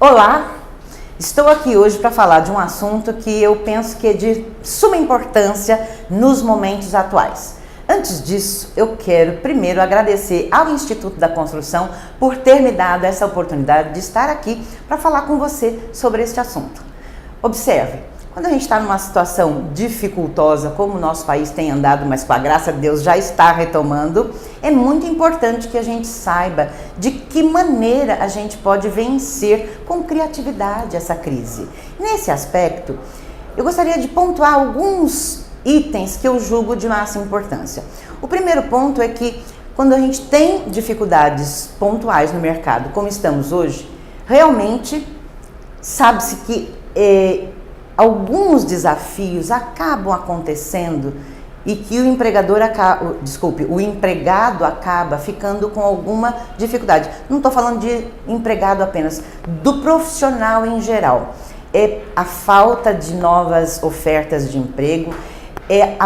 Olá, estou aqui hoje para falar de um assunto que eu penso que é de suma importância nos momentos atuais. Antes disso, eu quero primeiro agradecer ao Instituto da Construção por ter me dado essa oportunidade de estar aqui para falar com você sobre este assunto. Observe, quando a gente está numa situação dificultosa, como o nosso país tem andado, mas com a graça de Deus já está retomando, é muito importante que a gente saiba de que maneira a gente pode vencer com criatividade essa crise. Nesse aspecto, eu gostaria de pontuar alguns itens que eu julgo de máxima importância. O primeiro ponto é que quando a gente tem dificuldades pontuais no mercado, como estamos hoje, realmente sabe-se que alguns desafios acabam acontecendo e que o empregado acaba ficando com alguma dificuldade. Não estou falando de empregado apenas, do profissional em geral. É a falta de novas ofertas de emprego, é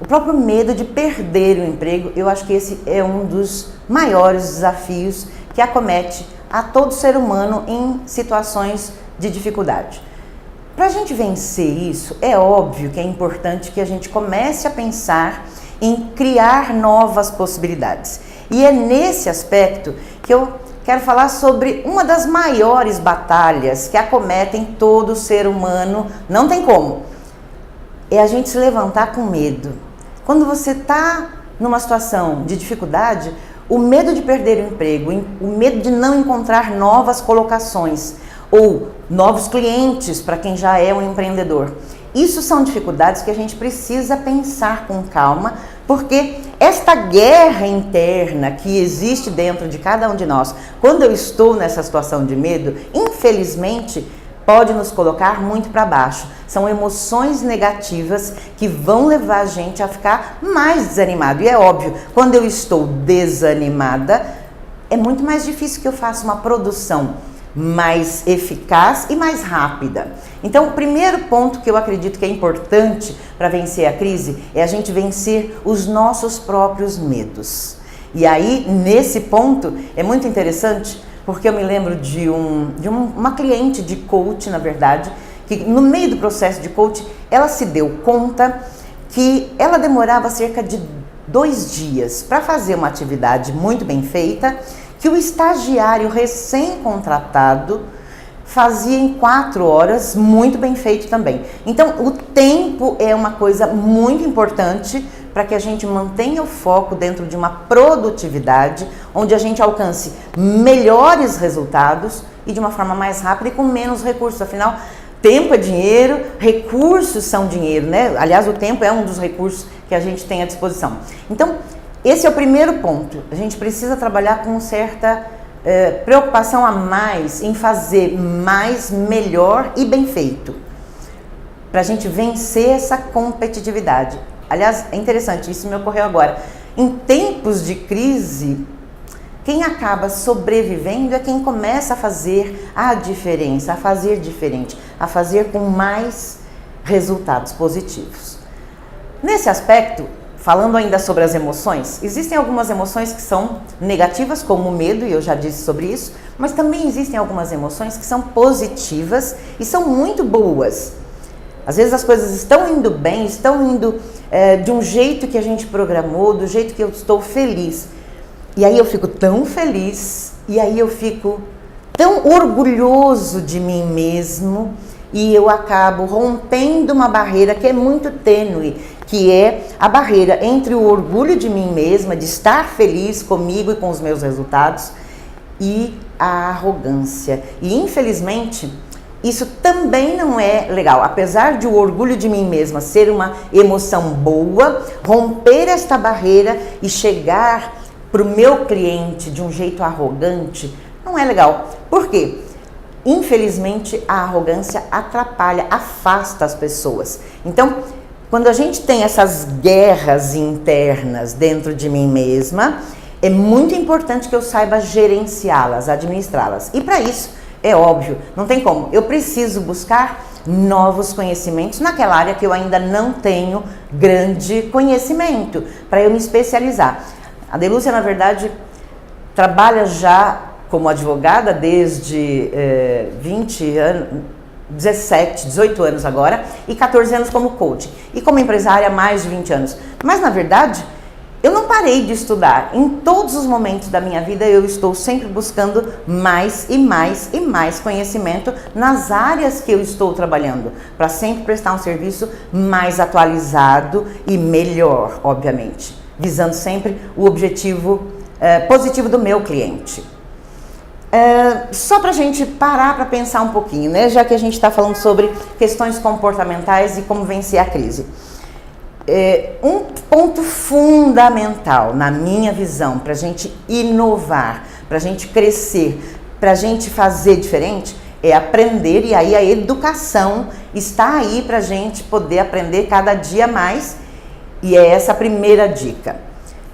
o próprio medo de perder o emprego. Eu acho que esse é um dos maiores desafios que acomete a todo ser humano em situações de dificuldade. Para a gente vencer isso, é óbvio que é importante que a gente comece a pensar em criar novas possibilidades. E é nesse aspecto que eu quero falar sobre uma das maiores batalhas que acometem todo ser humano. Não tem como. É a gente se levantar com medo. Quando você está numa situação de dificuldade, o medo de perder o emprego, o medo de não encontrar novas colocações ou novos clientes para quem já é um empreendedor. Isso são dificuldades que a gente precisa pensar com calma, porque esta guerra interna que existe dentro de cada um de nós, quando eu estou nessa situação de medo, infelizmente, pode nos colocar muito para baixo. São emoções negativas que vão levar a gente a ficar mais desanimado. E é óbvio, quando eu estou desanimada, é muito mais difícil que eu faça uma produção mais eficaz e mais rápida. Então, o primeiro ponto que eu acredito que é importante para vencer a crise é a gente vencer os nossos próprios medos. E aí, nesse ponto, é muito interessante, porque eu me lembro de uma cliente de coach, na verdade, que no meio do processo de coach, ela se deu conta que ela demorava cerca de 2 dias para fazer uma atividade muito bem feita, que o estagiário recém-contratado fazia em 4 horas, muito bem feito também. Então, o tempo é uma coisa muito importante para que a gente mantenha o foco dentro de uma produtividade, onde a gente alcance melhores resultados e de uma forma mais rápida e com menos recursos. Afinal, tempo é dinheiro, recursos são dinheiro, né? Aliás, o tempo é um dos recursos que a gente tem à disposição. Então, esse é o primeiro ponto. A gente precisa trabalhar com certa preocupação a mais em fazer mais, melhor e bem feito, para a gente vencer essa competitividade. Aliás, é interessante, isso me ocorreu agora. Em tempos de crise, quem acaba sobrevivendo é quem começa a fazer a diferença, a fazer diferente, a fazer com mais resultados positivos. Nesse aspecto, falando ainda sobre as emoções, existem algumas emoções que são negativas, como o medo, e eu já disse sobre isso, mas também existem algumas emoções que são positivas e são muito boas. Às vezes as coisas estão indo bem, estão indo de um jeito que a gente programou, do jeito que eu estou feliz. E aí eu fico tão feliz, e aí eu fico tão orgulhoso de mim mesmo, e eu acabo rompendo uma barreira que é muito tênue, que é a barreira entre o orgulho de mim mesma, de estar feliz comigo e com os meus resultados, e a arrogância. E infelizmente, isso também não é legal. Apesar de o orgulho de mim mesma ser uma emoção boa, romper esta barreira e chegar para o meu cliente de um jeito arrogante não é legal. Por quê? Infelizmente, a arrogância atrapalha, afasta as pessoas. Então, quando a gente tem essas guerras internas dentro de mim mesma, é muito importante que eu saiba gerenciá-las, administrá-las. E para isso, é óbvio, não tem como. Eu preciso buscar novos conhecimentos naquela área que eu ainda não tenho grande conhecimento, para eu me especializar. A Delúcia, na verdade, trabalha já como advogada desde 20 anos, 17, 18 anos agora, e 14 anos como coach. E como empresária há mais de 20 anos. Mas, na verdade, eu não parei de estudar. Em todos os momentos da minha vida, eu estou sempre buscando mais e mais e mais conhecimento nas áreas que eu estou trabalhando, para sempre prestar um serviço mais atualizado e melhor, obviamente, visando sempre o objetivo positivo do meu cliente. Só para a gente parar para pensar um pouquinho, né? Já que a gente está falando sobre questões comportamentais e como vencer a crise. Um ponto fundamental, na minha visão, para a gente inovar, para a gente crescer, para a gente fazer diferente, é aprender, e aí a educação está aí para a gente poder aprender cada dia mais, e é essa a primeira dica.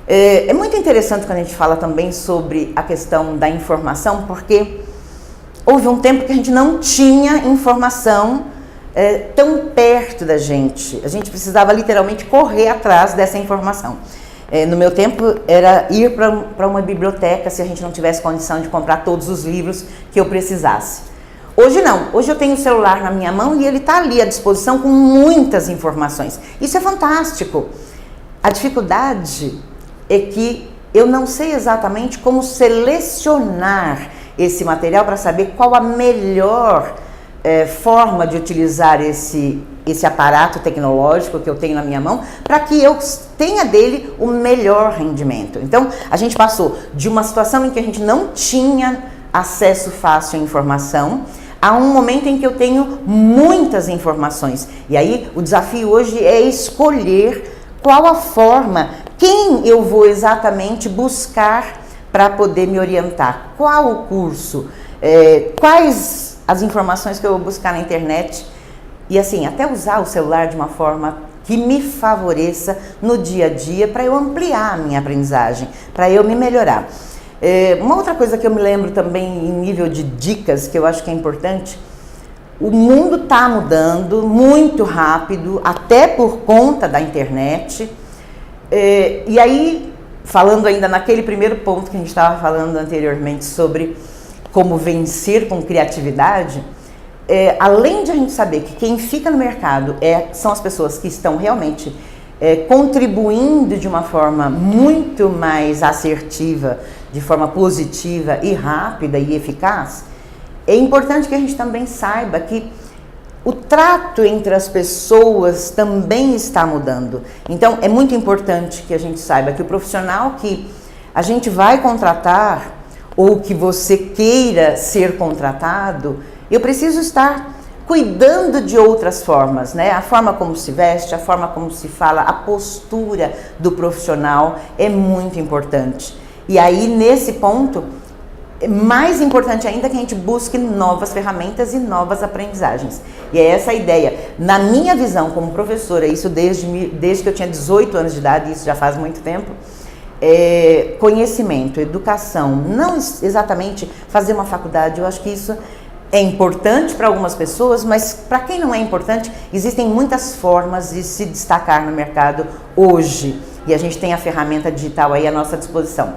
É muito interessante quando a gente fala também sobre a questão da informação, porque houve um tempo que a gente não tinha informação tão perto da gente. A gente precisava literalmente correr atrás dessa informação. No meu tempo era ir para uma biblioteca se a gente não tivesse condição de comprar todos os livros que eu precisasse. Hoje não, hoje eu tenho o celular na minha mão e ele está ali à disposição com muitas informações. Isso é fantástico. A dificuldade é que eu não sei exatamente como selecionar esse material para saber qual a melhor forma de utilizar esse aparato tecnológico que eu tenho na minha mão para que eu tenha dele o melhor rendimento. Então, a gente passou de uma situação em que a gente não tinha acesso fácil à informação a um momento em que eu tenho muitas informações. E aí, o desafio hoje é escolher qual a forma, quem eu vou exatamente buscar para poder me orientar, qual o curso, quais as informações que eu vou buscar na internet e assim, até usar o celular de uma forma que me favoreça no dia a dia para eu ampliar a minha aprendizagem, para eu me melhorar. Uma outra coisa que eu me lembro também em nível de dicas que eu acho que é importante, o mundo está mudando muito rápido, até por conta da internet. E aí, falando ainda naquele primeiro ponto que a gente estava falando anteriormente sobre como vencer com criatividade, além de a gente saber que quem fica no mercado são as pessoas que estão realmente contribuindo de uma forma muito mais assertiva, de forma positiva e rápida e eficaz, é importante que a gente também saiba que o trato entre as pessoas também está mudando. Então, é muito importante que a gente saiba que o profissional que a gente vai contratar ou que você queira ser contratado, eu preciso estar cuidando de outras formas, né? A forma como se veste, a forma como se fala, a postura do profissional é muito importante. E aí, nesse ponto, é mais importante ainda que a gente busque novas ferramentas e novas aprendizagens. E é essa a ideia. Na minha visão como professora, isso desde que eu tinha 18 anos de idade, isso já faz muito tempo, conhecimento, educação, não exatamente fazer uma faculdade, eu acho que isso é importante para algumas pessoas, mas para quem não é importante, existem muitas formas de se destacar no mercado hoje. E a gente tem a ferramenta digital aí à nossa disposição.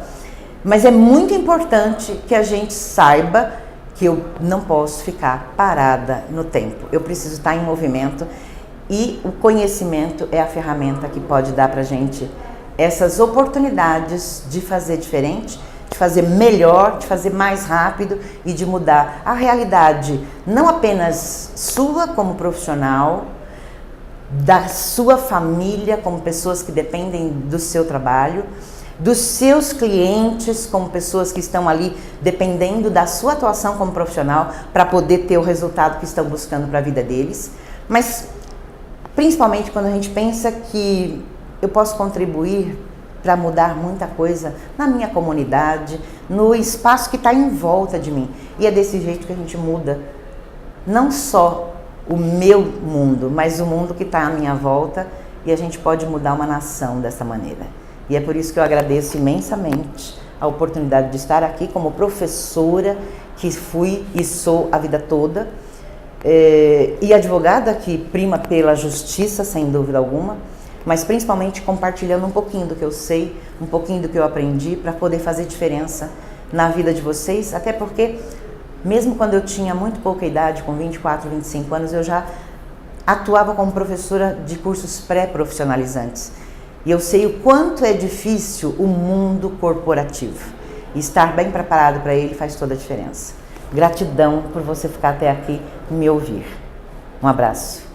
Mas é muito importante que a gente saiba que eu não posso ficar parada no tempo. Eu preciso estar em movimento e o conhecimento é a ferramenta que pode dar para a gente essas oportunidades de fazer diferente, de fazer melhor, de fazer mais rápido e de mudar a realidade, não apenas sua como profissional, da sua família como pessoas que dependem do seu trabalho, dos seus clientes como pessoas que estão ali dependendo da sua atuação como profissional para poder ter o resultado que estão buscando para a vida deles, mas principalmente quando a gente pensa que eu posso contribuir para mudar muita coisa na minha comunidade, no espaço que está em volta de mim. E é desse jeito que a gente muda não só o meu mundo, mas o mundo que está à minha volta, e a gente pode mudar uma nação dessa maneira. E é por isso que eu agradeço imensamente a oportunidade de estar aqui como professora, que fui e sou a vida toda, e advogada que prima pela justiça, sem dúvida alguma, mas principalmente compartilhando um pouquinho do que eu sei, um pouquinho do que eu aprendi, para poder fazer diferença na vida de vocês, até porque mesmo quando eu tinha muito pouca idade, com 24, 25 anos, eu já atuava como professora de cursos pré-profissionalizantes. E eu sei o quanto é difícil o mundo corporativo. E estar bem preparado para ele faz toda a diferença. Gratidão por você ficar até aqui e me ouvir. Um abraço.